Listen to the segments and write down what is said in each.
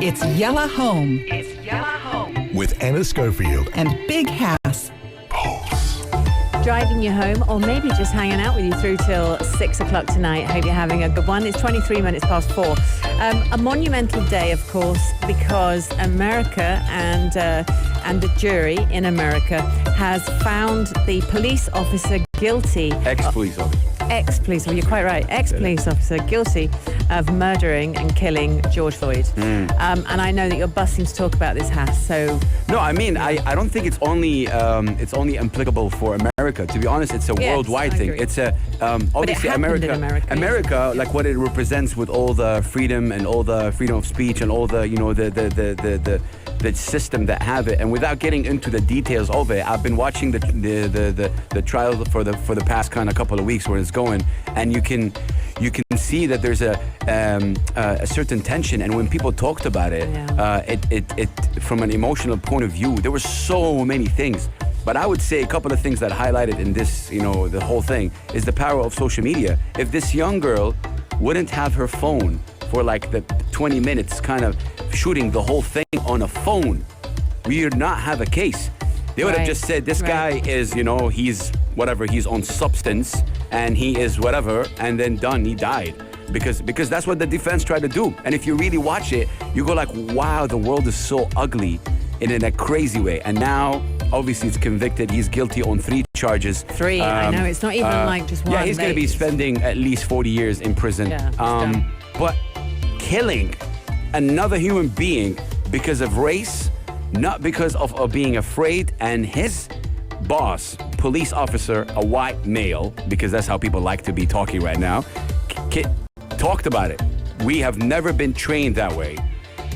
It's Yella Home. With Anna Schofield. And Big Hass. Driving you home, or maybe just hanging out with you through till 6 o'clock tonight. Hope you're having a good one. It's 23 minutes past 4. A monumental day, of course, because America and the jury in America has found the police officer guilty. Ex-police officer. Ex-police, well, you're quite right. Ex-police officer guilty of murdering and killing George Floyd. And I know that you're busting to talk about this, Hass, so... No, I mean, I don't think it's only applicable for America. To be honest, it's a worldwide thing. It's a obviously America, like what it represents with all the freedom and all the freedom of speech and all the the system that have it. And without getting into the details of it, I've been watching the trial for the past kind of couple of weeks where it's going, and you can see that there's a certain tension. And when people talked about it, it from an emotional point of view, there were so many things. But I would say a couple of things that highlighted in this, the whole thing, is the power of social media. If this young girl wouldn't have her phone for like the 20 minutes kind of shooting the whole thing on a phone, we would not have a case. They would have just said, this guy is, he's whatever, he's on substance and he is whatever, and then done, he died. Because that's what the defense tried to do. And if you really watch it, you go like, wow, the world is so ugly in a crazy way. And now, obviously, it's convicted. He's guilty on 3 charges. 3, I know. It's not even like just one. Yeah, he's going to be spending at least 40 years in prison. Yeah, but killing another human being because of race, not because of being afraid, and his boss, police officer, a white male, because that's how people like to be talking right now, talked about it. We have never been trained that way.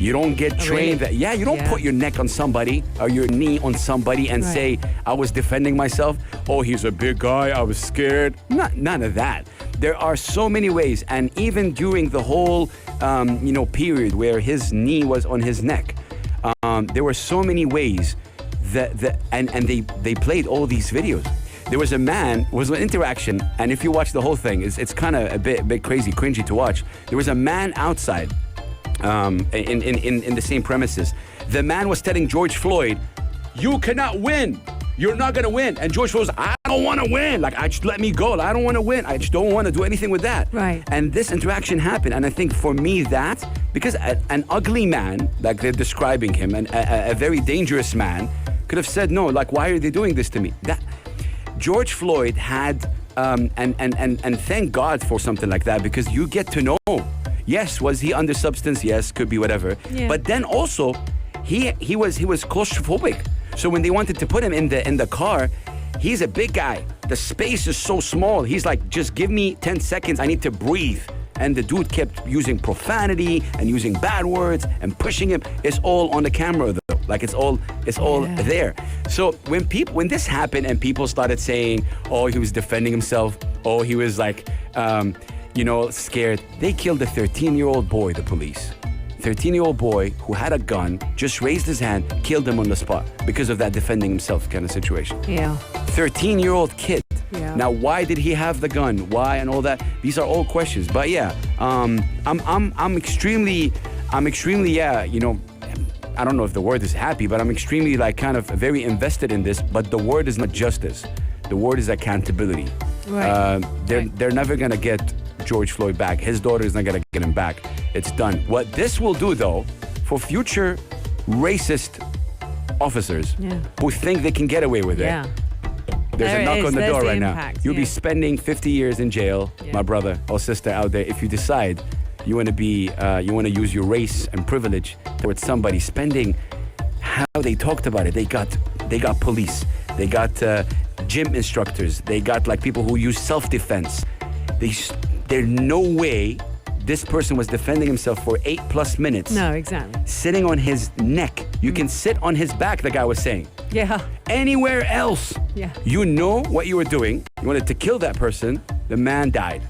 You don't get trained that. Yeah, you don't put your neck on somebody or your knee on somebody and say, I was defending myself. Oh, he's a big guy, I was scared. None of that. There are so many ways. And even during the whole, period where his knee was on his neck, there were so many ways and they played all these videos. There was an interaction, and if you watch the whole thing, it's kind of a bit crazy, cringy to watch. There was a man outside in the same premises. The man was telling George Floyd, you cannot win. You're not going to win. And George Floyd was, I don't want to win. Like, just let me go. I don't want to win. I just don't want to do anything with that. Right. And this interaction happened. And I think for me because an ugly man, like they're describing him, and a very dangerous man, could have said, no, like, why are they doing this to me? That George Floyd had, and thank God for something like that, because you get to know. Yes, was he under substance? Yes, could be whatever. Yeah. But then also, he was claustrophobic. So when they wanted to put him in the car, he's a big guy. The space is so small. He's like, just give me 10 seconds. I need to breathe. And the dude kept using profanity and using bad words and pushing him. It's all on the camera though. Like it's all there. So when this happened and people started saying, oh, he was defending himself. Oh, he was like, scared. They killed a 13-year-old boy, the police. 13-year-old boy who had a gun, just raised his hand, killed him on the spot because of that defending himself kind of situation. Yeah. 13-year-old kid. Yeah. Now, why did he have the gun? Why and all that? These are all questions. But yeah, I'm extremely, I don't know if the word is happy, but I'm extremely kind of very invested in this. But the word is not justice. The word is accountability. Right. They're never gonna get George Floyd back. His daughter is not gonna get him back. It's done. What this will do, though, for future racist officers who think they can get away with it, there's a knock on the door right now. You'll be spending 50 years in jail, my brother or sister out there, if you decide you want to use your race and privilege towards somebody. Spending how they talked about it. They got police. They got gym instructors. They got people who use self-defense. There's no way this person was defending himself for 8+ minutes. No, exactly. Sitting on his neck. You can sit on his back, the guy was saying. Yeah. Anywhere else. Yeah. You know what you were doing. You wanted to kill that person. The man died.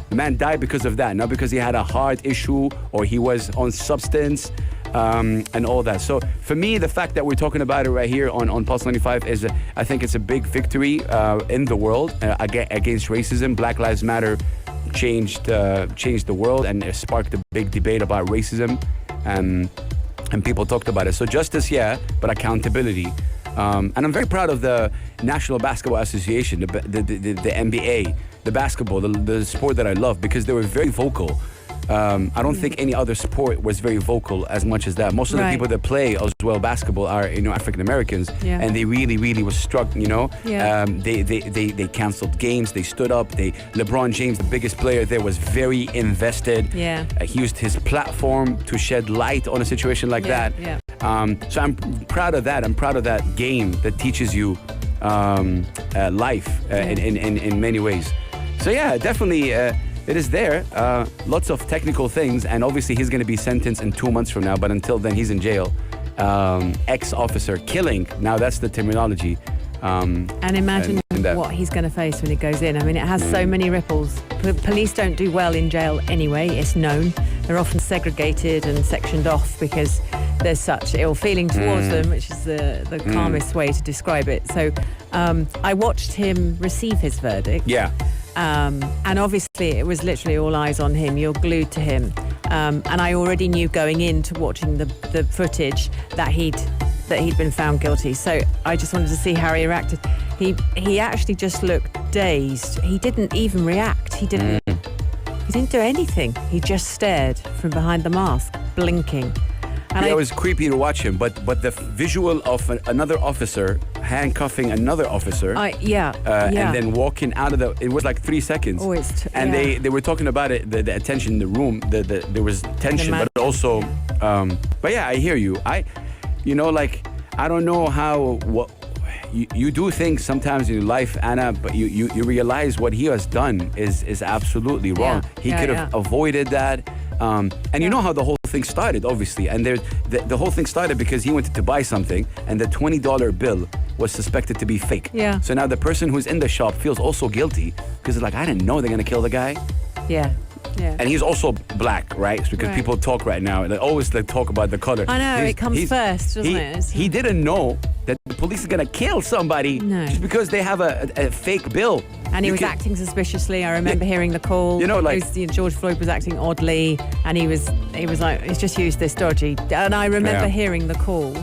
The man died because of that, not because he had a heart issue or he was on substance and all that. So for me, the fact that we're talking about it right here on Pulse 95 is, I think it's a big victory in the world against racism. Black Lives Matter changed the world and it sparked a big debate about racism. and people talked about it. So justice, yeah, but accountability. And I'm very proud of the National Basketball Association, the NBA, the basketball, the sport that I love, because they were very vocal. I don't think any other sport was very vocal as much as that. Most of the people that play as well basketball are, African Americans, and they really were struck. They canceled games. They stood up. LeBron James, the biggest player there, was very invested. He used his platform to shed light on a situation like that. So I'm proud of that. I'm proud of that game that teaches you life in many ways. So yeah, definitely. It is there. Lots of technical things, and obviously he's going to be sentenced in 2 months from now, but until then he's in jail. Ex-officer killing. Now that's the terminology. And imagine what he's going to face when he goes in. I mean, it has so many ripples. Police don't do well in jail anyway. It's known. They're often segregated and sectioned off because there's such ill feeling towards them, which is the calmest way to describe it. So I watched him receive his verdict. Yeah. And obviously it was literally all eyes on him. You're glued to him. And I already knew going into watching the footage that he'd been found guilty. So I just wanted to see how he reacted. He actually just looked dazed. He didn't even react. He didn't do anything. He just stared from behind the mask, blinking. And it was creepy to watch him, but the visual of another officer handcuffing another officer, and then walking out of it was like 3 seconds. Oh, they were talking about it, the attention in the room, there was tension, but also, but yeah, I hear you. I don't know what you do things sometimes in your life, Anna, but you realize what he has done is absolutely wrong. He could have avoided that. And you know how the whole thing started, obviously. And the whole thing started because he wanted to buy something, and the $20 bill was suspected to be fake. Yeah. So now the person who's in the shop feels also guilty because it's like, I didn't know they're going to kill the guy. Yeah. Yeah. And he's also black, right? It's because people talk right now. They always talk about the color. I know, it comes first, doesn't it? He didn't know that the police are going to kill somebody just because they have a fake bill. And he was acting suspiciously. I remember hearing the call. George Floyd was acting oddly, and he was like, he's just used this dodgy. And I remember hearing the call.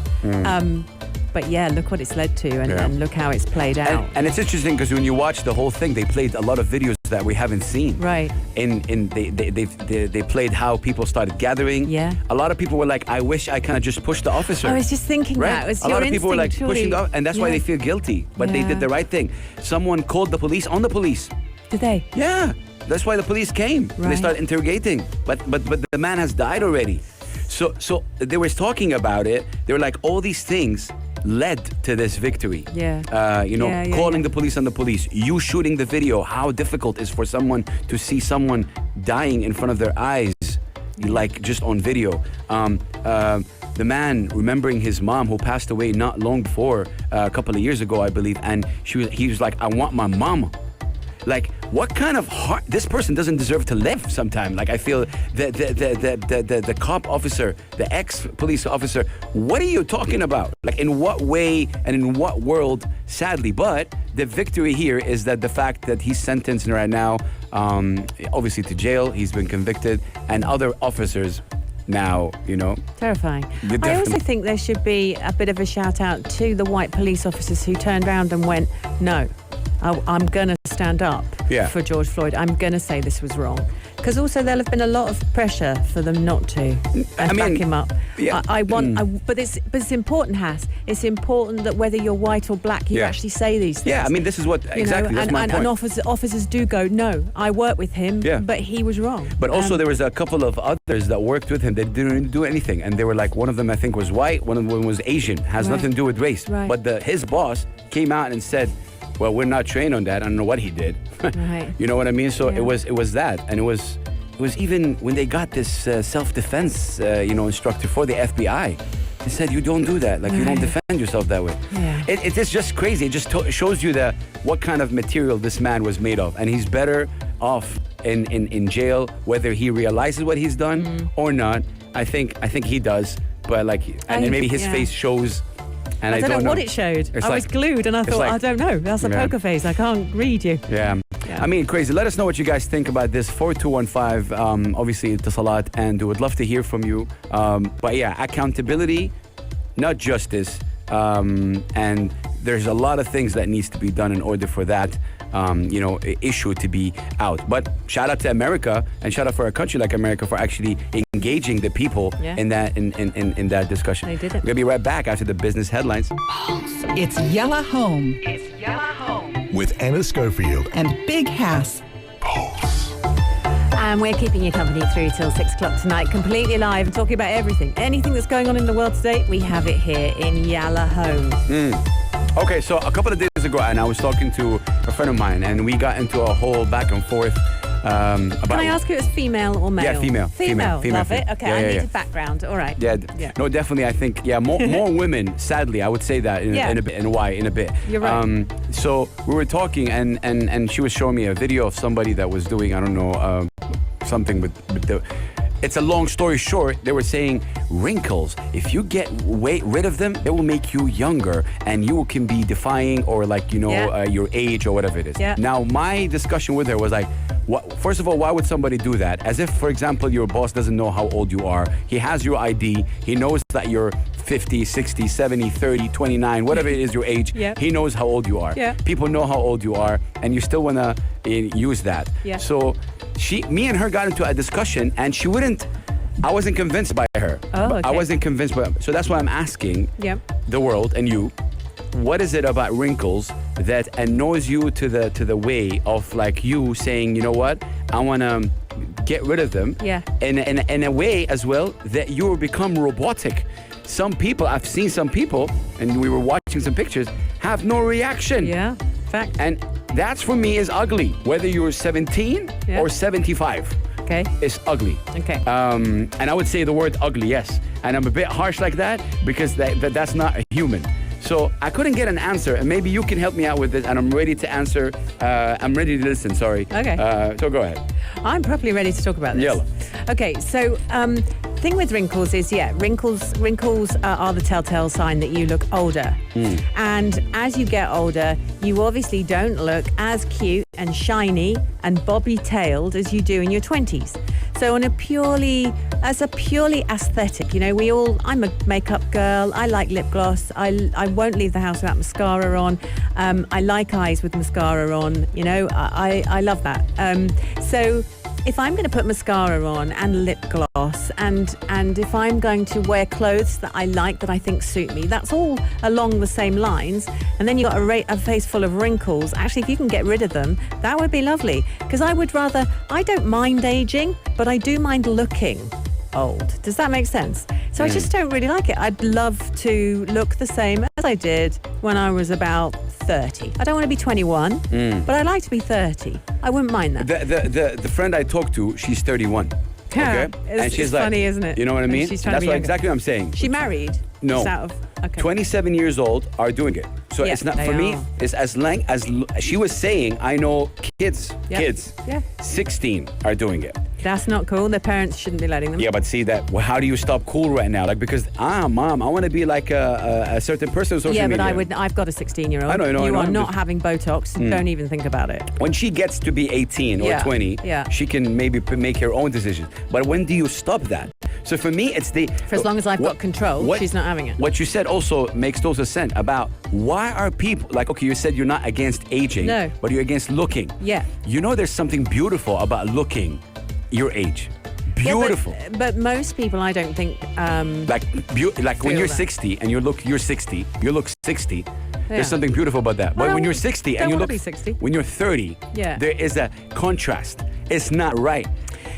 But yeah, look what it's led to, and look how it's played out. And it's interesting because when you watch the whole thing, they played a lot of videos that we haven't seen. Right. They played how people started gathering. Yeah. A lot of people were like, I wish I kind of just pushed the officer. I was just thinking that. It was a lot of people were like pushing the, and that's why they feel guilty. But they did the right thing. Someone called the police on the police. Did they? Yeah. That's why the police came. Right. They started interrogating. But the man has died already. So they were talking about it. They were like, all these things led to this victory. Calling the police on the police, you shooting the video, how difficult it is for someone to see someone dying in front of their eyes, like just on video. The man remembering his mom who passed away not long before, a couple of years ago, I believe, and he was like, I want my mama. Like, what kind of heart? This person doesn't deserve to live sometime. Like, I feel the cop officer, the ex-police officer, what are you talking about? Like, in what way and in what world? Sadly, but the victory here is that the fact that he's sentenced right now, obviously to jail, he's been convicted, and other officers now, Terrifying. I also think there should be a bit of a shout out to the white police officers who turned around and went, no, I'm going to stand up for George Floyd. I'm going to say this was wrong. Because also there'll have been a lot of pressure for them not to back him up. Yeah. But it's important, Has. It's important that whether you're white or black, you actually say these things. Yeah, I mean, this is what, exactly, that's my point. And officers do go, no, I work with him, but he was wrong. But also there was a couple of others that worked with him that didn't do anything. And they were like, one of them I think was white, one of them was Asian, has nothing to do with race. Right. But his boss came out and said, well, we're not trained on that. I don't know what he did. Right. You know what I mean? So it was that. And it was even when they got this self-defense, instructor for the FBI. They said, you don't do that. Like, you don't defend yourself that way. Yeah. It is just crazy. It just shows you what kind of material this man was made of. And he's better off in jail, whether he realizes what he's done or not. I think he does. But and maybe his face shows. And I don't know what it showed. I was glued and I thought, I don't know. That's a poker face. I can't read you. Yeah. Yeah. I mean, crazy. Let us know what you guys think about this. 4215. Obviously, it's a lot, and we would love to hear from you. But yeah, accountability, not justice. And there's a lot of things that needs to be done in order for that issue to be out. But shout out to America, and shout out for a country like America for actually engaging the people in that discussion. They did it. We're gonna be right back after the business headlines. It's Yella Home With Anna Schofield. and Big Hass. And we're keeping you company through till 6 o'clock tonight, completely live and talking about everything. Anything that's going on in the world today, we have it here in Yalla Home. Okay, so a couple of days ago, and I was talking to a friend of mine, and we got into a whole back and forth about... Can I ask you if it's female or male? Yeah, female. Female. Love it. Okay, Yeah, I yeah, need yeah. a background. All right. Yeah, no, definitely. I think more women. Sadly, I would say that in a bit. And why in a bit? You're right. So we were talking, and she was showing me a video of somebody that was doing something with the. It's a long story short. They were saying wrinkles. If you get rid of them, it will make you younger, and you can be defying or your age or whatever it is. Yeah. Now, my discussion with her was like, first of all, why would somebody do that? As if, for example, your boss doesn't know how old you are. He has your ID. He knows that you're 50, 60, 70, 30, 29, whatever it is your age. Yeah. He knows how old you are. Yeah. People know how old you are, and you still want to use that. Yeah. So me and her got into a discussion, and I wasn't convinced by her. Oh, okay. I wasn't convinced by her. So that's why I'm asking the world and you, what is it about wrinkles that annoys you to the way of like you saying, you know what, I want to get rid of them. Yeah. In a way as well that you will become robotic. Some people, I've seen some people, and we were watching some pictures, have no reaction. Yeah. Fact. And that's for me is ugly. Whether you're 17 or 75. Okay. It's ugly. Okay. And I would say the word ugly, yes. And I'm a bit harsh like that because that's not a human. So I couldn't get an answer, and maybe you can help me out with this, and I'm ready to answer. I'm ready to listen, sorry. Okay. So go ahead. I'm properly ready to talk about this. Yalla. Okay, so thing with wrinkles is, wrinkles are the telltale sign that you look older. And as you get older, you obviously don't look as cute and shiny and bobby-tailed as you do in your 20s. So as a purely aesthetic, I'm a makeup girl. I like lip gloss. I won't leave the house without mascara on. I like eyes with mascara on. I love that. So if I'm going to put mascara on and lip gloss, and if I'm going to wear clothes that I like, that I think suit me, that's all along the same lines. And then you've got a face full of wrinkles. Actually, if you can get rid of them, that would be lovely. Because I don't mind aging, but I do mind looking old. Does that make sense? So I just don't really like it. I'd love to look the same as I did when I was about 30. I don't want to be 21, but I like to be 30. I wouldn't mind that. The friend I talked to, she's 31. Okay? It's she's funny, isn't it? You know what I And mean? she's trying That's to be what younger. exactly what I'm saying. She married? No. Okay. 27 years old are doing it. So Yeah, it's not they for me. are. It's as long as she was saying. I know kids, Yeah. 16 are doing it. That's not cool. Their parents shouldn't be letting them. Yeah, but see that. Well, how do you stop cool right now? Like because mom, I want to be like a certain person on social Yeah, media. but I've got a 16-year-old. I know, You I are know. not having Botox. Don't even think about it. When she gets to be 18 or Yeah, 20, yeah. she can maybe make her own decisions. But when do you stop that? So for me, it's For as long as I've got control, she's not having it. What you said also makes total sense about why are people like, okay, you said you're not against aging, No. but you're against looking. Yeah. There's something beautiful about looking your age. Yeah, Beautiful. but most people, I don't think. Like when Feel you're that. 60 and you're 60, you look 60. Yeah. There's something beautiful about that. But I when you're don't- 60 and don't you wanna look be 60. when you're 30, Yeah. there is a contrast. It's not right.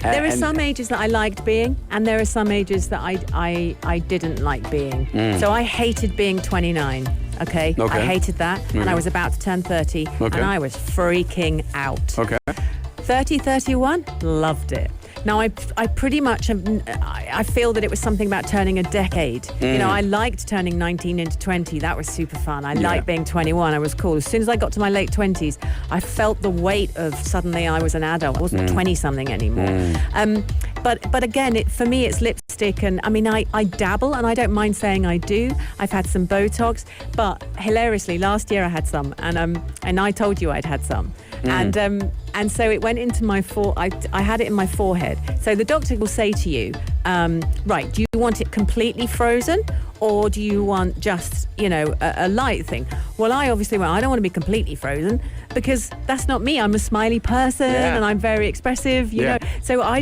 There are And- some ages that I liked being, and there are some ages that I didn't like being. So I hated being 29. Okay. Okay. I hated that, and I was about to turn 30, Okay. and I was freaking out. Okay. 30, 31, loved it. Now, I pretty much I feel that it was something about turning a decade. I liked turning 19 into 20. That was super fun. I liked being 21. I was cool. As soon as I got to my late 20s, I felt the weight of suddenly I was an adult. I wasn't 20-something anymore. But again, for me, it's lipstick. And I mean, I dabble, and I don't mind saying I do. I've had some Botox. But hilariously, last year I had some. And I told you I'd had some. And And so it went into my I had it in my forehead. So the doctor will say to you, right, do you want it completely frozen, or do you want just, a light thing? Well, I obviously went, I don't want to be completely frozen, because that's not me. I'm a smiley person and I'm very expressive, you know. So I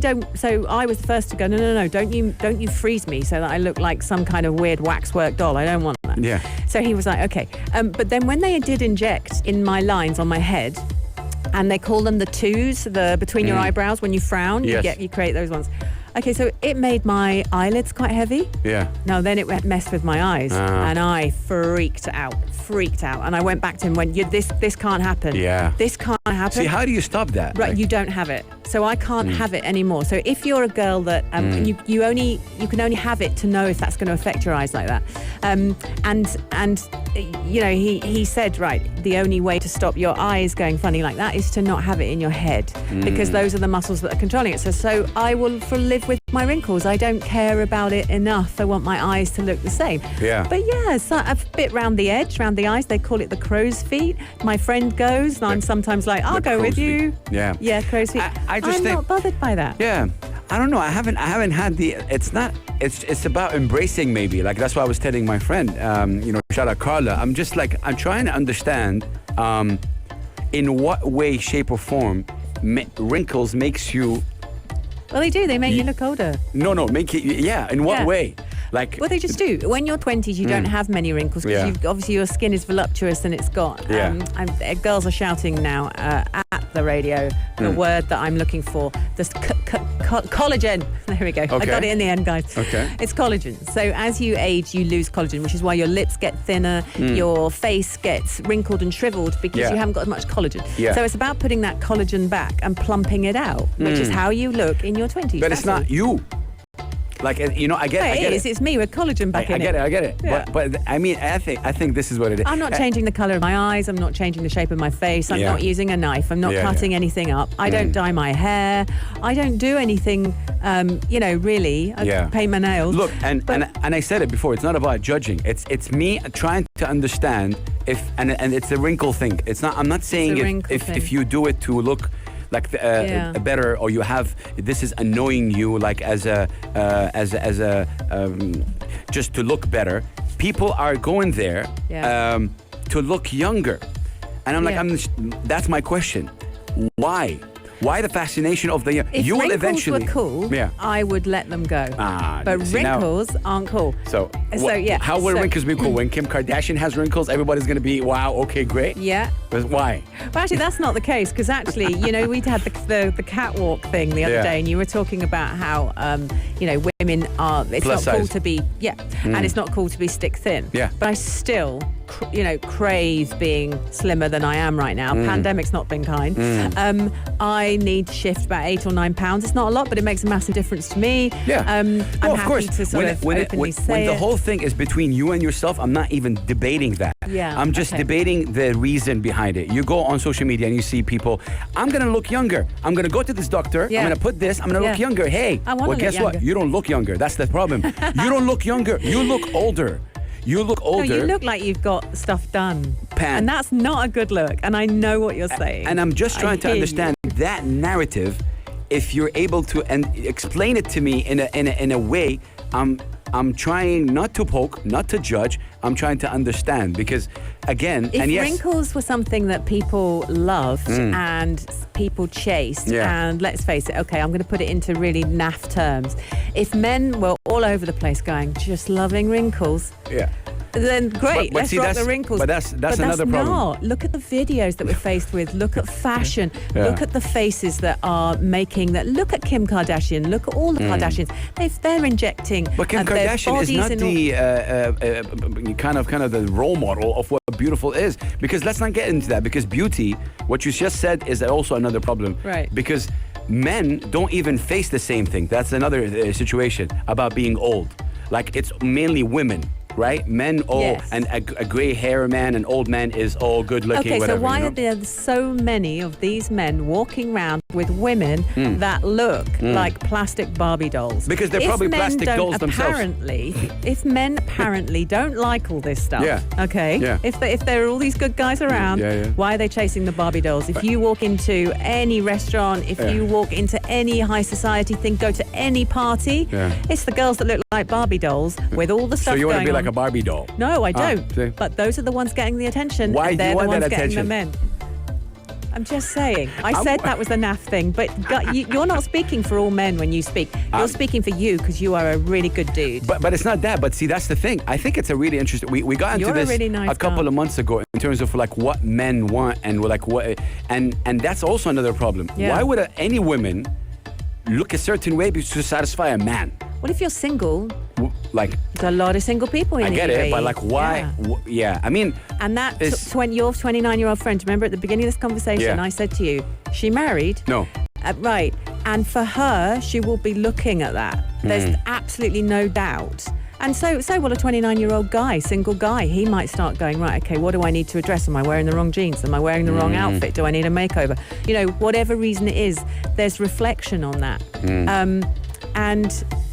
was the first to go, no, don't you freeze me so that I look like some kind of weird waxwork doll. I don't want that. Yeah. So he was like, okay. But then when they did inject in my lines on my head, and they call them the twos, the between your eyebrows, when you frown, you create those ones. Okay, so it made my eyelids quite heavy. Yeah. No, then it messed with my eyes, and I freaked out. And I went back to him and went, this can't happen. Yeah. This can't happen. See, how do you stop that? Right, you don't have it. So I can't have it anymore. So if you're a girl that you can only have it to know if that's going to affect your eyes like that. He said, right, the only way to stop your eyes going funny like that is to not have it in your head, because those are the muscles that are controlling it. So I will live with my wrinkles. I don't care about it enough. I want my eyes to look the same. Yeah. But so a bit round the edge, round the eyes. They call it the crow's feet. My friend goes, and I'm sometimes like, I'll go with you. Yeah. Yeah, crow's feet. I'm not bothered by that. Yeah. I don't know. I haven't had the. It's about embracing, maybe. Like, that's why I was telling my friend. Shout out Carla. I'm trying to understand, in what way, shape, or form, wrinkles makes you. Well, they do. They make you look older. No, make it. Yeah. In what way? Like, well, they just do. When you're 20s, you don't have many wrinkles, because obviously your skin is voluptuous and it's got. Girls are shouting now at the radio the word that I'm looking for. This collagen. There we go. Okay. I got it in the end, guys. Okay. It's collagen. So as you age, you lose collagen, which is why your lips get thinner, your face gets wrinkled and shriveled, because you haven't got as much collagen. Yeah. So it's about putting that collagen back and plumping it out, which is how you look in your 20s. But it's not you. Like, I get it. It's me with collagen back in it. I get it. Yeah. But I mean, I think this is what it is. I'm not changing the colour of my eyes. I'm not changing the shape of my face. I'm not using a knife. I'm not cutting anything up. I don't dye my hair. I don't do anything, really. I paint my nails. Look, and I said it before, it's not about judging. It's me trying to understand and it's a wrinkle thing. It's not, I'm not saying if you do it to look like better, or you have this is annoying you, like as a just to look better. People are going there to look younger, and I'm like, that's my question. Why the fascination of the young? If you will wrinkles eventually were cool, I would let them go. But wrinkles aren't cool. So how will wrinkles be cool? When Kim Kardashian has wrinkles, everybody's going to be, wow, okay, great. Yeah. But why? Well, actually, that's not the case, because actually, we had the catwalk thing the other day, and you were talking about how women are. It's plus not size. cool to be and it's not cool to be stick thin. Yeah. But I still crave being slimmer than I am right now. Pandemic's not been kind. I need to shift about 8 or 9 pounds. It's not a lot, but it makes a massive difference to me. Yeah. I'm happy to sort of openly say when the whole thing is between you and yourself, I'm not even debating that. Yeah. I'm just debating the reason behind it. You go on social media and you see people, I'm going to look younger. I'm going to go to this doctor. I'm going to put this. I'm going to look younger. Hey, guess what? You don't look younger. That's the problem. You don't look younger. You look older. You look older. No, you look like you've got stuff done. And that's not a good look. And I know what you're saying. And I'm just trying to understand that narrative. If you're able to explain it to me in a way, I'm trying not to poke, not to judge. I'm trying to understand, because again, if wrinkles were something that people loved and people chased, and let's face it, okay, I'm going to put it into really naff terms. If men were all over the place going, just loving wrinkles, then great, let's rock the wrinkles. But that's another problem. Not. Look at the videos that we're faced with. Look at fashion. Look at the faces that are making that. Look at Kim Kardashian. Look at all the Kardashians. They're injecting. But Kim Kardashian is not the kind of the role model of what beautiful is. Because let's not get into that. Because beauty, what you just said, is also another problem. Right. Because men don't even face the same thing. That's another situation about being old. Like, it's mainly women. right? Men, and a gray hair man, an old man is good looking. Okay, whatever, so why are there so many of these men walking around with women that look like plastic Barbie dolls? Because they're probably plastic dolls themselves. If men apparently don't like all this stuff, if there are all these good guys around, why are they chasing the Barbie dolls? If you walk into any restaurant, if you walk into any high society thing, go to any party, it's the girls that look like Barbie dolls with all the stuff going on. So you want to be like a Barbie doll? No, I don't. But those are the ones getting the attention. Why and do you want that getting attention? The men. I'm just saying. I said that was a naff thing, but you're not speaking for all men when you speak. You're speaking for you because you are a really good dude. But it's not that. But see, that's the thing. I think it's a really interesting. We got into this really nice a couple of months ago in terms of like what men want and like what, and that's also another problem. Yeah. Why would any woman look a certain way to satisfy a man? What if you're single? Like, there's a lot of single people in I get it, but like, why? I mean, and that when your 29-year-old friend, remember at the beginning of this conversation, I said to you, she married? No. Right. And for her, she will be looking at that. There's absolutely no doubt. And so will a 29-year-old guy, single guy. He might start going, right, okay, what do I need to address? Am I wearing the wrong jeans? Am I wearing the wrong outfit? Do I need a makeover? You know, whatever reason it is, there's reflection on that.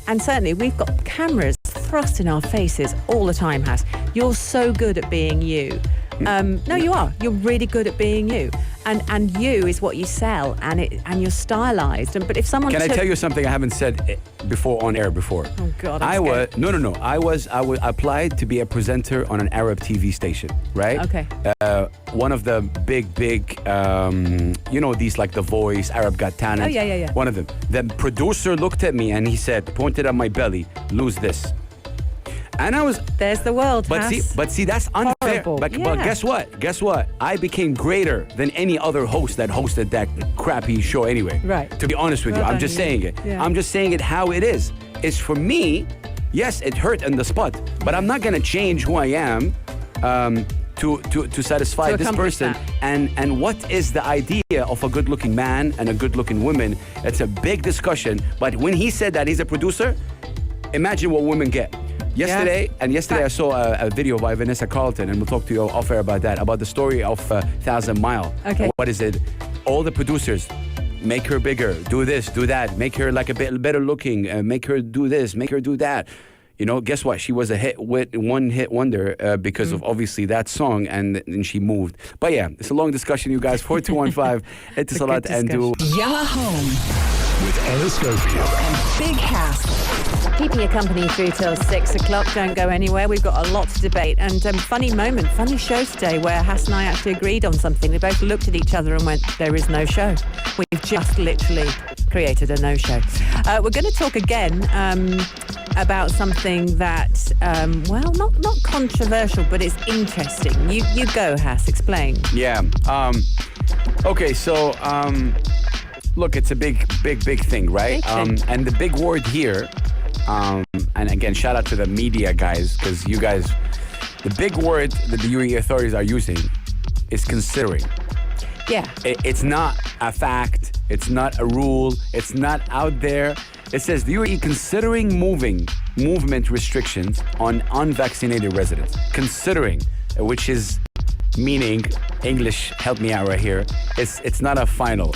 And certainly we've got cameras thrust in our faces all the time, Has. You're so good at being you. No, you are. You're really good at being you. And you is what you sell, and you're stylized. But if someone can I tell you something I haven't said before on air before? Oh God, I applied to be a presenter on an Arab TV station, right? Okay. One of the big, these like The Voice, Arab Got Talent. Oh yeah. One of them. The producer looked at me and he said, pointed at my belly, lose this. And I was. There's the world. But see, that's unfair. But guess what? I became greater than any other host that hosted that crappy show anyway. Right. To be honest with you, I'm just saying it. Yeah. I'm just saying it how it is. It's for me. Yes, it hurt on the spot, but I'm not gonna change who I am to satisfy this person. That. And what is the idea of a good-looking man and a good-looking woman? It's a big discussion. But when he said that he's a producer, imagine what women get. Yesterday I saw a video by Vanessa Carlton, and we'll talk to you off air about that, about the story of 1,000 Mile. Okay. What is it? All the producers, make her bigger, do this, do that, make her like a bit better looking, make her do this, make her do that. You know, guess what? She was a one-hit wonder because of obviously that song, and she moved. But yeah, it's a long discussion, you guys. 4215, Etisalat and do. Yellow Home with Anna Schofield and Big Hass. Keeping you company through till 6 o'clock. Don't go anywhere. We've got a lot to debate. And funny show today where Hass and I actually agreed on something. We both looked at each other and went, there is no show. We've just literally created a no-show. We're going to talk again about something that, not controversial, but it's interesting. You go, Hass. Explain. Yeah. Okay, so... look, it's a big thing, right? And the big word here, and again, shout out to the media guys, because you guys, the big word that the UAE authorities are using is considering. Yeah. It's not a fact. It's not a rule. It's not out there. It says the UAE considering movement restrictions on unvaccinated residents. Considering, which is meaning, English, help me out right here. It's not a final.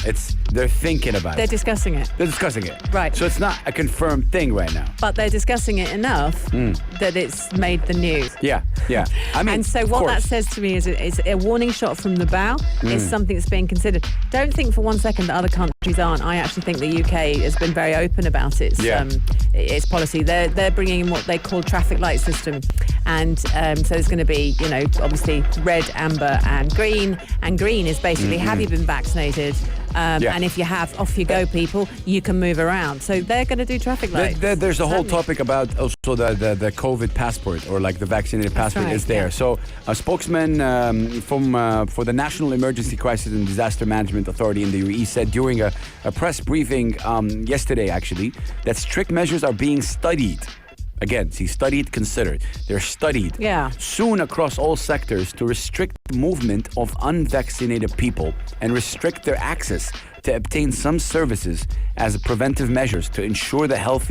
They're thinking about it. They're discussing it. They're discussing it. Right. So it's not a confirmed thing right now. But they're discussing it enough that it's made the news. Yeah. I mean, and so what that says to me is a warning shot from the bow. It's something that's being considered. Don't think for one second that other countries aren't. I actually think the UK has been very open about its policy. They're bringing in what they call traffic light system. And so there's going to be, obviously red, amber and green. And green is basically, have you been vaccinated? And if you have, off you go, people. You can move around. So they're going to do traffic lights. There's a whole topic about also the COVID passport, or like the vaccinated passport is there. Yeah. So a spokesman for the National Emergency Crisis and Disaster Management Authority in the UAE said during a press briefing yesterday, actually, that strict measures are being studied. Again, see, studied, considered. They're studied soon across all sectors to restrict movement of unvaccinated people and restrict their access to obtain some services as preventive measures to ensure the health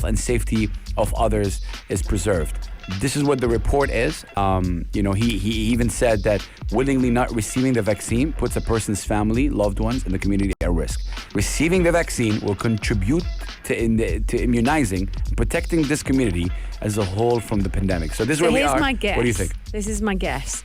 and safety of others is preserved. This is what the report is. He even said that willingly not receiving the vaccine puts a person's family, loved ones, and the community at risk. Receiving the vaccine will contribute to immunizing, protecting this community as a whole from the pandemic. So this is where we are. Here's my guess. What do you think? This is my guess.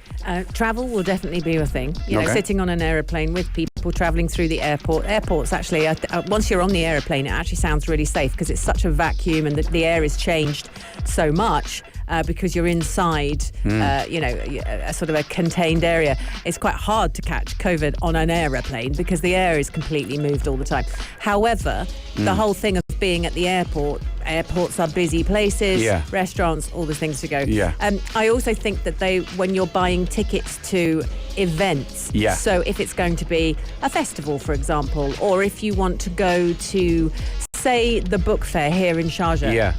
Travel will definitely be a thing. Okay. Sitting on an aeroplane with people traveling through the airport. Airports, actually, once you're on the aeroplane, it actually sounds really safe because it's such a vacuum and the air is changed so much. Because you're inside, a sort of a contained area. It's quite hard to catch COVID on an aeroplane because the air is completely moved all the time. However, the whole thing of being at the airports are busy places, restaurants, all the things to go. Yeah. I also think that when you're buying tickets to events, so if it's going to be a festival, for example, or if you want to go to, say, the book fair here in Sharjah,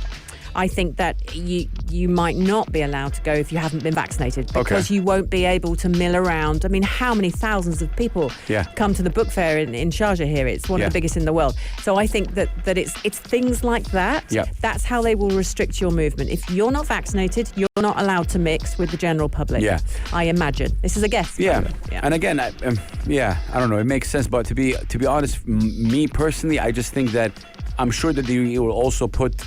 I think that you might not be allowed to go if you haven't been vaccinated because you won't be able to mill around. I mean, how many thousands of people come to the book fair in Sharjah here? It's one of the biggest in the world. So I think that it's things like that. That's how they will restrict your movement. If you're not vaccinated, you're not allowed to mix with the general public. I imagine. This is a guess. And again, I don't know. It makes sense, but to be honest, me personally, I just think that I'm sure that the EU will also put.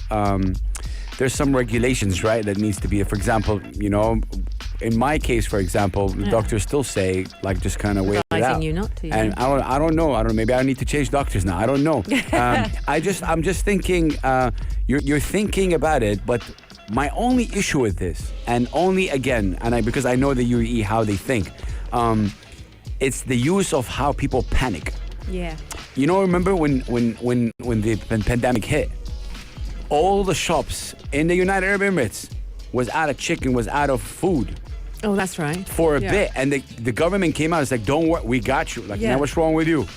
There's some regulations, right, that needs to be. For example, in my case, for example, the doctors still say, like, just kind of wait it out. You not to. And I don't know. Maybe I need to change doctors now. I don't know. I'm just thinking. You're thinking about it, but my only issue with this, and only again, because I know the UAE how they think, it's the use of how people panic. Yeah. Remember when the pandemic hit? All the shops in the United Arab Emirates was out of chicken, was out of food. Oh, that's right. For a bit. And the government came out and said, don't worry, we got you. Like, now what's wrong with you?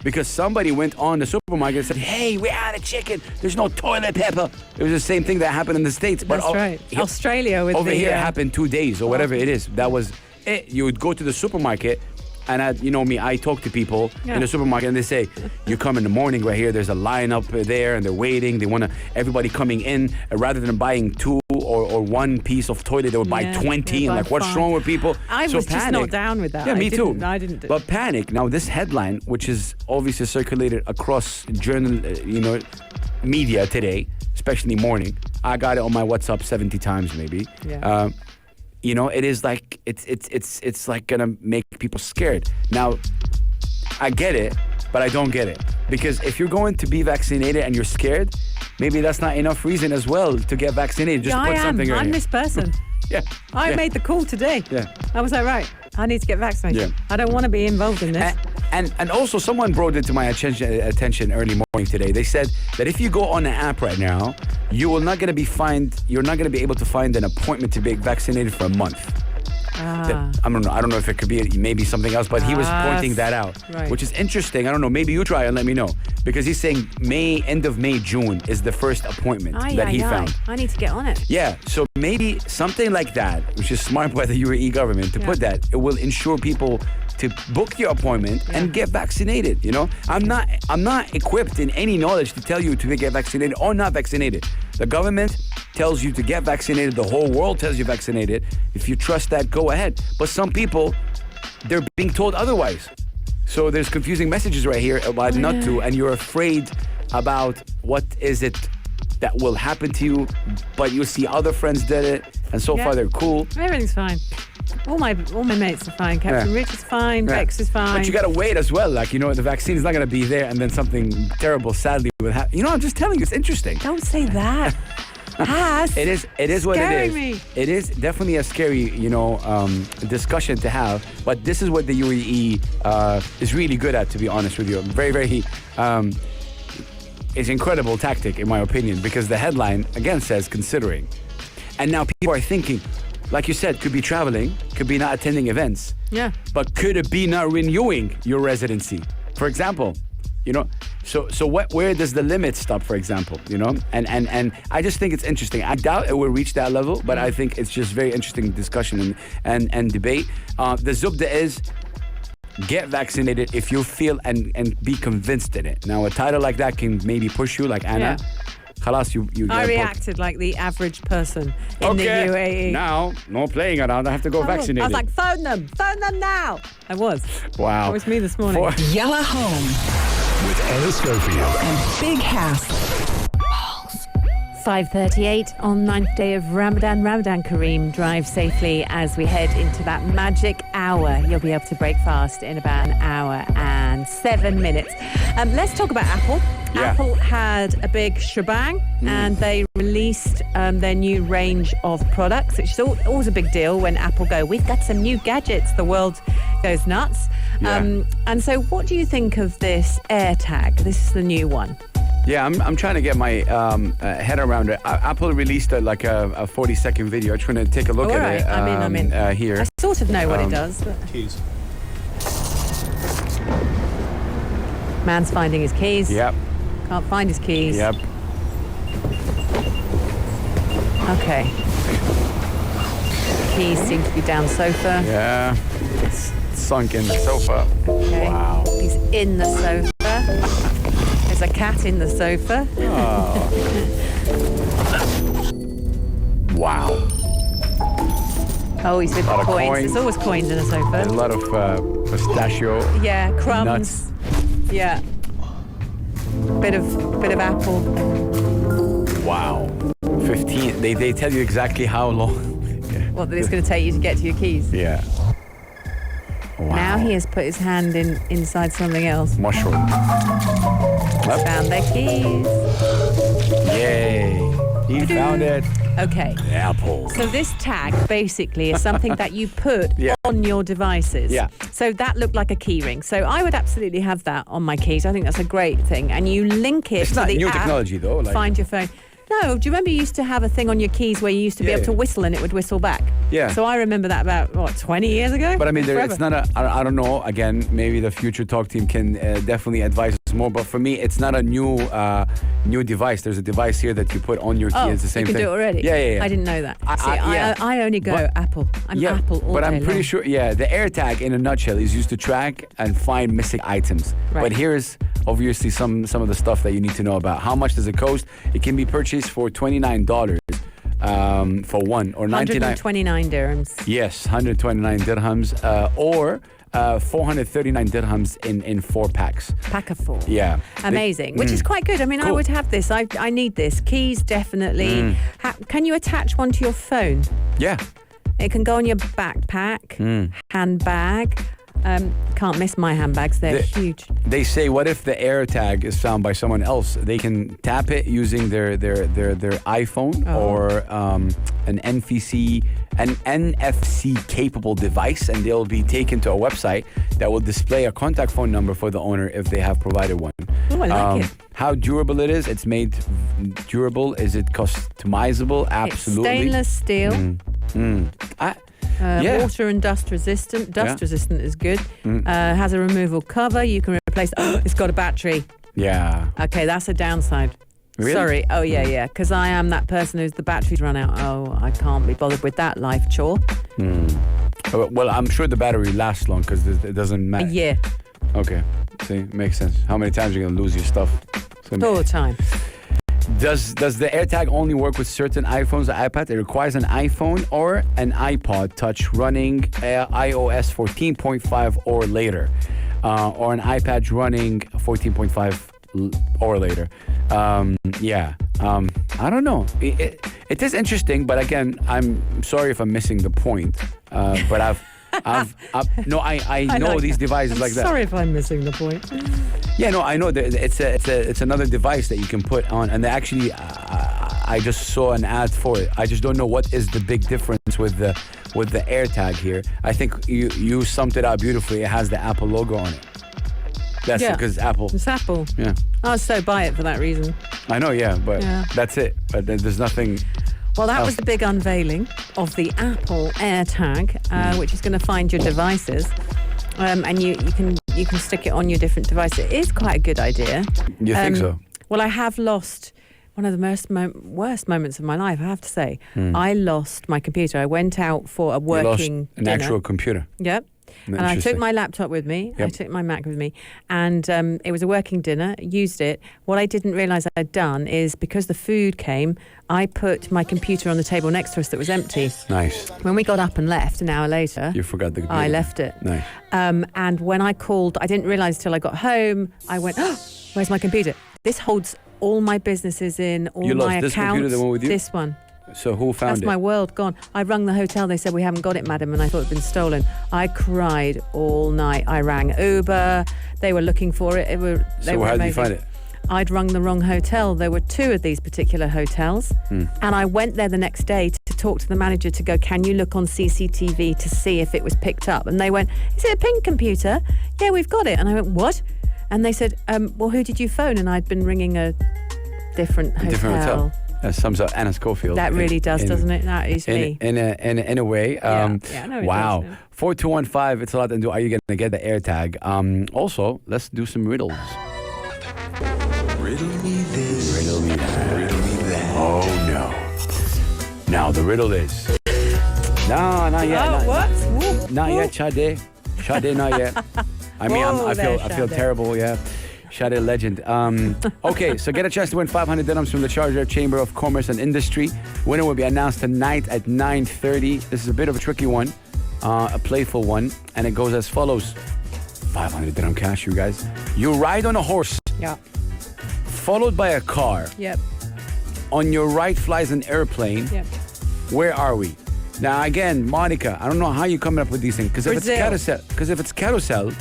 Because somebody went on the supermarket and said, hey, we're out of chicken. There's no toilet paper. It was the same thing that happened in the States. That's right. Australia with over here, it happened 2 days or whatever it is. That was it. You would go to the supermarket. And I talk to people in the supermarket and they say, you come in the morning right here, there's a line up there and they're waiting. They want everybody coming in rather than buying 2 or 1 piece of toilet, they would buy 20. And like, what's wrong with people? I was just not down with that. Yeah, me too. I didn't. But panic. Now, this headline, which is obviously circulated across media today, especially morning, I got it on my WhatsApp 70 times maybe. Yeah. It is like it's like gonna make people scared. Now, I get it, but I don't get it because if you're going to be vaccinated and you're scared, maybe that's not enough reason as well to get vaccinated. Just put something right I'm here. this person. I made the call today. I was like, right, I need to get vaccinated. I don't want to be involved in this. And also someone brought it to my attention early morning today. They said that if you go on an app right now, you're not going to be able to find an appointment to be vaccinated for a month. I don't know if it could be maybe something else, but he was pointing that out, which is interesting. I don't know. Maybe you try and let me know because he's saying end of May, June is the first appointment that he found. I need to get on it. Yeah, so maybe something like that, which is smart by the UAE government to put that. It will ensure people to book your appointment and get vaccinated. I'm not equipped in any knowledge to tell you to get vaccinated or not vaccinated. The government tells you to get vaccinated. The whole world tells you vaccinated. If you trust that, go ahead. But some people, they're being told otherwise. So there's confusing messages right here about not to, and you're afraid about what is it that will happen to you, but you see other friends did it, and so far they're cool. Everything's fine. All my mates are fine. Captain Rich is fine. Bex is fine. But you gotta wait as well. Like, the vaccine is not gonna be there, and then something terrible, sadly, will happen. I'm just telling you, it's interesting. Don't say that. It is what it is. Me. It is definitely a scary, discussion to have. But this is what the UAE is really good at, to be honest with you. Very, very. It's incredible tactic, in my opinion, because the headline again says considering, and now people are thinking, like you said, could be traveling, could be not attending events. Yeah. But could it be not renewing your residency, for example? So where does the limit stop, for example? And I just think it's interesting. I doubt it will reach that level, but I think it's just very interesting discussion and debate. The zubda is, get vaccinated if you feel and be convinced in it. Now, a title like that can maybe push you, like Anna. Khalas, you I reacted like the average person in the UAE. Now, no playing around. I have to go vaccinated. I was like, phone them now. I was. Wow. That was me this morning. Yellow Home With Ella Schofield. and Big Hassle. 5:38 on 9th day of Ramadan. Ramadan Kareem, drive safely as we head into that magic hour. You'll be able to break fast in about an hour and 7 minutes. Let's talk about Apple. Yeah. Apple had a big shebang and they released their new range of products, which is always a big deal when Apple go, we've got some new gadgets. The world goes nuts. Yeah. And so what do you think of this AirTag? This is the new one. Yeah, I'm trying to get my head around it. Apple released a 40-second video. I'm trying to take a look at it. I'm in. Here. I sort of know what it does. But... Keys. Man's finding his keys. Yep. Can't find his keys. Yep. Okay. Keys seem to be down the sofa. Yeah. It's sunk in the sofa. Okay. Wow. He's in the sofa. There's a cat in the sofa. Wow. Oh, he's with the Lot of coins. coins. There's always coins in a There's a sofa. lot of pistachio. Yeah, crumbs. Nuts. Yeah. Bit of apple. Wow. 15. They tell you exactly how long. What it's going to take you to get to your keys. Yeah. Wow. Now he has put his hand inside something else. Mushroom. Yep. Found their keys. Yay. He found it. Okay. Apple. So this tag basically is something that you put Yeah. on your devices. Yeah. So that looked like a key ring. So I would absolutely have that on my keys. I think that's a great thing. And you link it It's to not the new app, technology, though. Like, Find your phone. No, do you remember you used to have a thing on your keys where you used to be Yeah, able to yeah. whistle and it would whistle back? Yeah. So I remember that about, 20 years ago? But I mean, Forever. it's not I don't know. Again, maybe the future talk team can definitely advise us more. But for me, it's not a new device. There's a device here that you put on your key. Oh, It's the same you can thing. do it already? Yeah. I didn't know that. Yeah. I only go But- Apple. I'm Apple all but day I'm pretty long. sure. Yeah, the AirTag in a nutshell is used to track and find missing items. Right. But here's obviously some of the stuff that you need to know about. How much does it cost? It can be purchased for $29 for one, or 99. 129 dirhams. Yes, 129 dirhams, or 439 dirhams in 4 packs. Pack of 4. Yeah. Amazing, which is quite good. I mean, I Cool. would have this. I need this. Keys, definitely. Can you attach one to your phone? Yeah. It can go on your backpack, handbag. Can't miss my handbags. They're huge. They say, what if the AirTag is found by someone else? They can tap it using their iPhone or an NFC capable device, and they'll be taken to a website that will display a contact phone number for the owner if they have provided one. Oh, I like it. How durable it is? It's made durable. Is it customizable? Absolutely. It's stainless steel. Yeah. Water and dust resistant. Dust Yeah. resistant is good. Has a removable cover. You can replace. It's got a battery. Yeah. Okay, that's a downside. Really? Sorry. Oh, yeah. Because I am that person who's the batteries run out. Oh, I can't be bothered with that life chore. Well, I'm sure the battery lasts long because it doesn't A matter. year. Okay. See, makes sense. How many times are you going to lose your stuff? All the time. Does the AirTag only work with certain iPhones or iPads? It requires an iPhone or an iPod Touch running iOS 14.5 or later, or an iPad running 14.5 or later. I don't know. It is interesting, but again, I'm sorry if I'm missing the point. But I know like these that. devices I'm like that. sorry if I'm missing the point. Yeah, no, I know that it's another device that you can put on, and they actually, I just saw an ad for it. I just don't know what is the big difference with the AirTag here. I think you summed it up beautifully. It has the Apple logo on it. That's because Apple. It's Apple. Yeah, I'll so buy it for that reason. I know. Yeah, but that's it. But there's nothing. Well, that was the big unveiling of the Apple AirTag, which is going to find your devices, and you can stick it on your different devices. It is quite a good idea. You think so? Well, I have lost one of the worst moments of my life, I have to say. I lost my computer. I went out for a working You lost an dinner. actual computer. Yep. And I took my laptop with me. Yep. I took my Mac with me. And it was a working dinner, used it. What I didn't realise I'd done is because the food came, I put my computer on the table next to us that was empty. Nice. When we got up and left an hour later, You forgot the computer. I left it. Nice. And when I called, I didn't realise till I got home, I went, oh, where's my computer? This holds all my businesses in, all You lost my this accounts. computer, the one with you? This one. So who found That's it? my world gone. I rung the hotel. They said, we haven't got it, madam. And I thought it had been stolen. I cried all night. I rang Uber. They were looking for it. So how did you find it? I'd rung the wrong hotel. There were 2 of these particular hotels. And I went there the next day to talk to the manager to go, can you look on CCTV to see if it was picked up? And they went, is it a pink computer? Yeah, we've got it. And I went, what? And they said, well, who did you phone? And I'd been ringing a different hotel. That sums up Anna Schofield. That really does, doesn't it? That is me. In a way. I know it wow. does, yeah. 4215, it's a lot to do. Are you going to get the air tag? Also, let's do some riddles. Riddle me this. Riddle me that. Riddle me that. Oh, no. Now, the riddle is... No, not yet. Oh, what? Not yet, Sade. Sade, not yet. I mean, Whoa I feel there, Sade. terrible, yeah. Sade legend. Okay, so get a chance to win 500 dirhams from the Sharjah Chamber of Commerce and Industry. Winner will be announced tonight at 9:30. This is a bit of a tricky one, a playful one, and it goes as follows. 500 dirham cash, you guys. You ride on a horse, Yeah. followed by a car. Yep. On your right flies an airplane. Yep. Where are we? Now, again, Monica, I don't know how you're coming up with these things. Because if it's carousel,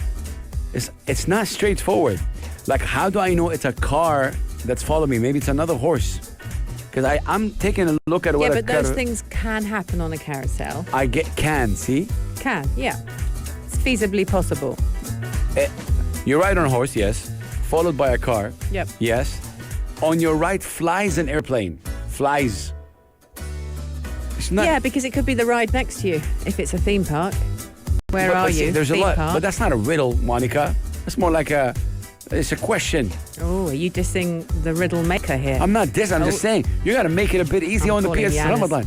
it's not straightforward. Like, how do I know it's a car that's following me? Maybe it's another horse. Because I'm taking a look at what Yeah, but those things can happen on a carousel. see? Can, yeah. It's feasibly possible. You ride on a horse, yes. Followed by a car. Yep. Yes. On your right flies an airplane. Flies. It's not... Yeah, because it could be the ride next to you if it's a theme park. Where But are see, you? There's Theme a lot. park? But that's not a riddle, Monica. That's more like it's a question. Oh, are you dissing the riddle maker here? I'm not this. I'm just saying you got to make it a bit easy on the calling PS Yanis. Ramadan.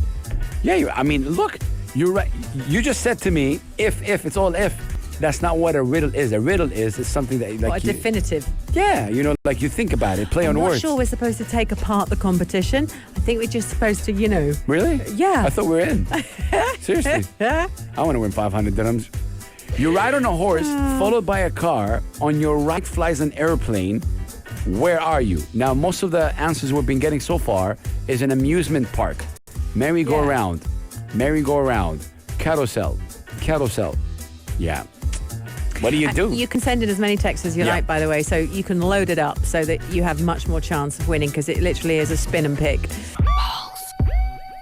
Yeah, I mean, look, you're right. You just said to me, if it's all if. That's not what a riddle is. A riddle is something that like What, a definitive? Yeah, like you think about it, play on I'm not words. sure we're supposed to take apart the competition. I think we're just supposed to, Really? Yeah. I thought we were in. Seriously. I want to win 500 dirhams. You ride on a horse, followed by a car. On your right flies an airplane. Where are you? Now, most of the answers we've been getting so far is an amusement park. Merry-go-round. Merry-go-round. Carousel. Yeah. What do you do? You can send in as many texts as you Yeah. like, by the way, so you can load it up so that you have much more chance of winning because it literally is a spin and pick.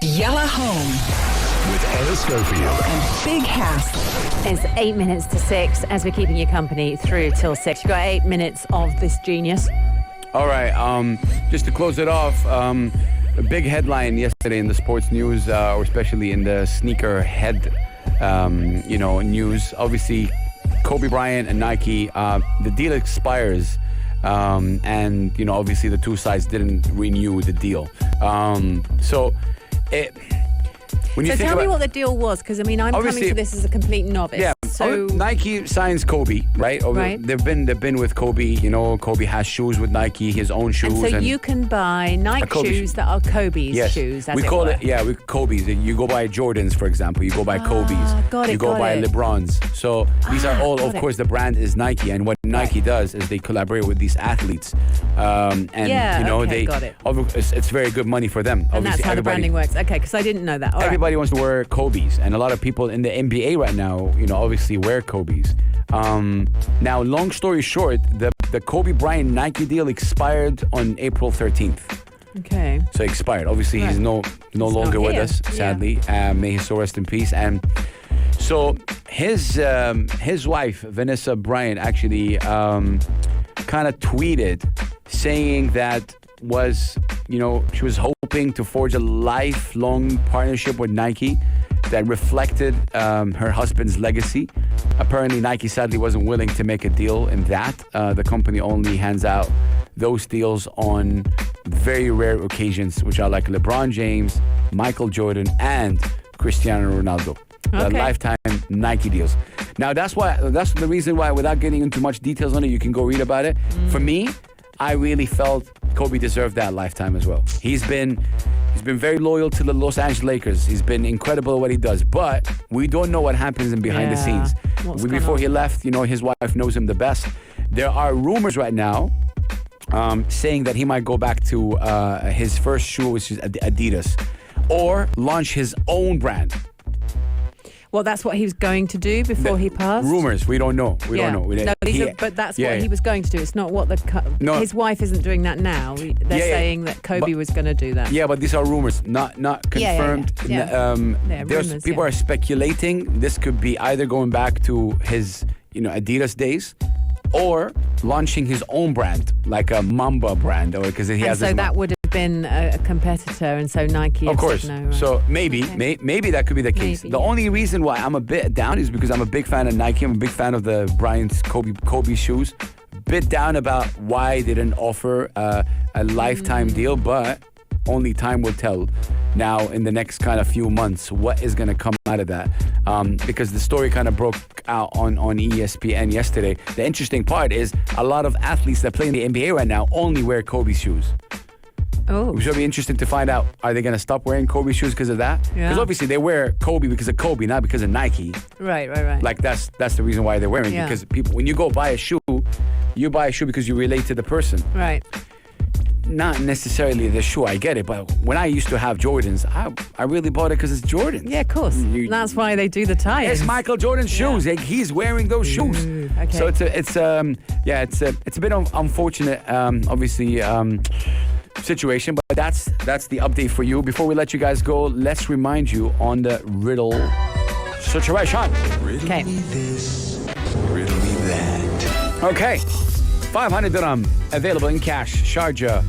Yalla Home With Anna Schofield. and Big House. It's 8 minutes to 6 as we're keeping you company through till 6. You've got 8 minutes of this genius. All right. Just to close it off, a big headline yesterday in the sports news, or especially in the sneaker head, news. Obviously, Kobe Bryant and Nike, the deal expires, and obviously the two sides didn't renew the deal. When you So think tell me about- what the deal was, because I'm coming Obviously- to this as a complete novice. Yeah, So Nike signs Kobe, right? Right. They've been with Kobe. Kobe has shoes with Nike, his own shoes, and so you can buy Nike Kobe shoes that are Kobe's yes, shoes. As we it call were. it. Yeah, we Kobe's. You go buy Jordans, for example. You go buy Kobe's. got it, you go got buy it. LeBrons. So these are all, got of it. course, the brand is Nike, and what Nike does is they collaborate with these athletes, and Yeah, okay, got it. It's very good money for them. And that's how the branding works. Okay, because I didn't know that. All right. Everybody wants to wear Kobe's, and a lot of people in the NBA right now, obviously wear Kobe's. Now, long story short, the Kobe Bryant Nike deal expired on April 13th. Okay. So expired. Obviously, he's Right. no longer not with here. us, Yeah. sadly. May his soul rest in peace. And so his wife, Vanessa Bryant, actually kind of tweeted saying that she was hoping to forge a lifelong partnership with Nike that reflected her husband's legacy. Apparently, Nike sadly wasn't willing to make a deal in that. The company only hands out those deals on very rare occasions, which are like LeBron James, Michael Jordan, and Cristiano Ronaldo. The Okay. lifetime Nike deals. Now that's the reason why, without getting into much details on it, you can go read about it. For me, I really felt Kobe deserved that lifetime as well. He's been very loyal to the Los Angeles Lakers. He's been incredible at what he does, but we don't know what happens in behind the scenes. Before he left, his wife knows him the best. There are rumors right now saying that he might go back to his first shoe, which is Adidas, or launch his own brand. Well, that's what he was going to do before he passed? Rumors. We don't know. We don't know. But that's what he was going to do. It's not what his wife isn't doing that now. They're saying that Kobe was going to do that. Yeah, but these are rumors, not confirmed. Rumors, people are speculating this could be either going back to his Adidas days, or launching his own brand, like a Mamba brand, or because he has. So that would have been a competitor, and so Nike. Of course. No, right? So maybe that could be the case. The only reason why I'm a bit down is because I'm a big fan of Nike. I'm a big fan of the Bryant Kobe shoes. Bit down about why they didn't offer a lifetime deal, but only time will tell. Now, in the next kind of few months, what is going to come out of that? Because the story kind of broke out on ESPN yesterday. The interesting part is a lot of athletes that play in the NBA right now only wear Kobe shoes. Oh. Which will be interesting to find out. Are they going to stop wearing Kobe shoes because of that? Yeah. Because obviously they wear Kobe because of Kobe, not because of Nike. Right. Like that's the reason why they're wearing it. Because people, when you go buy a shoe, you buy a shoe because you relate to the person. Right. Not necessarily the shoe, I get it, but when I used to have Jordans, I really bought it because it's Jordan. Yeah, of course. That's why they do the tie-ins. It's Michael Jordan's shoes. Like, he's wearing those shoes. Okay. So it's a bit of unfortunate, obviously, situation, but that's the update for you. Before we let you guys go, let's remind you on the riddle situation. Okay. Riddle me this, riddle me that. Okay. 500 dirham available in cash. Sharjah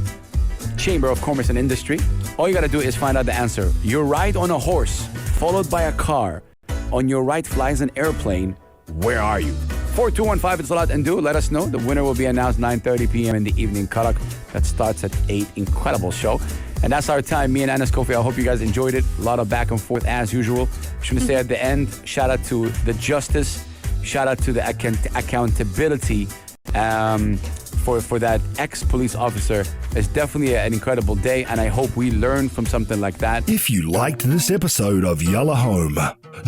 Chamber of Commerce and Industry. All you gotta do is find out the answer. You ride on a horse, followed by a car. On your right flies an airplane. Where are you? 4215 it's a lot and do. Let us know. The winner will be announced 9:30 p.m. in the evening. Karak that starts at 8. Incredible show. And that's our time. Me and Anas Kofi. I hope you guys enjoyed it. A lot of back and forth as usual. Just want to say at the end, shout out to the justice. Shout out to the accountability for that ex-police officer. It's definitely an incredible day, and I hope we learn from something like that. If you liked this episode of Yalla Home,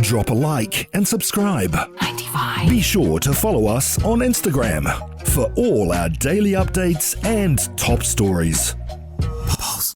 drop a like and subscribe. 95. Be sure to follow us on Instagram for all our daily updates and top stories.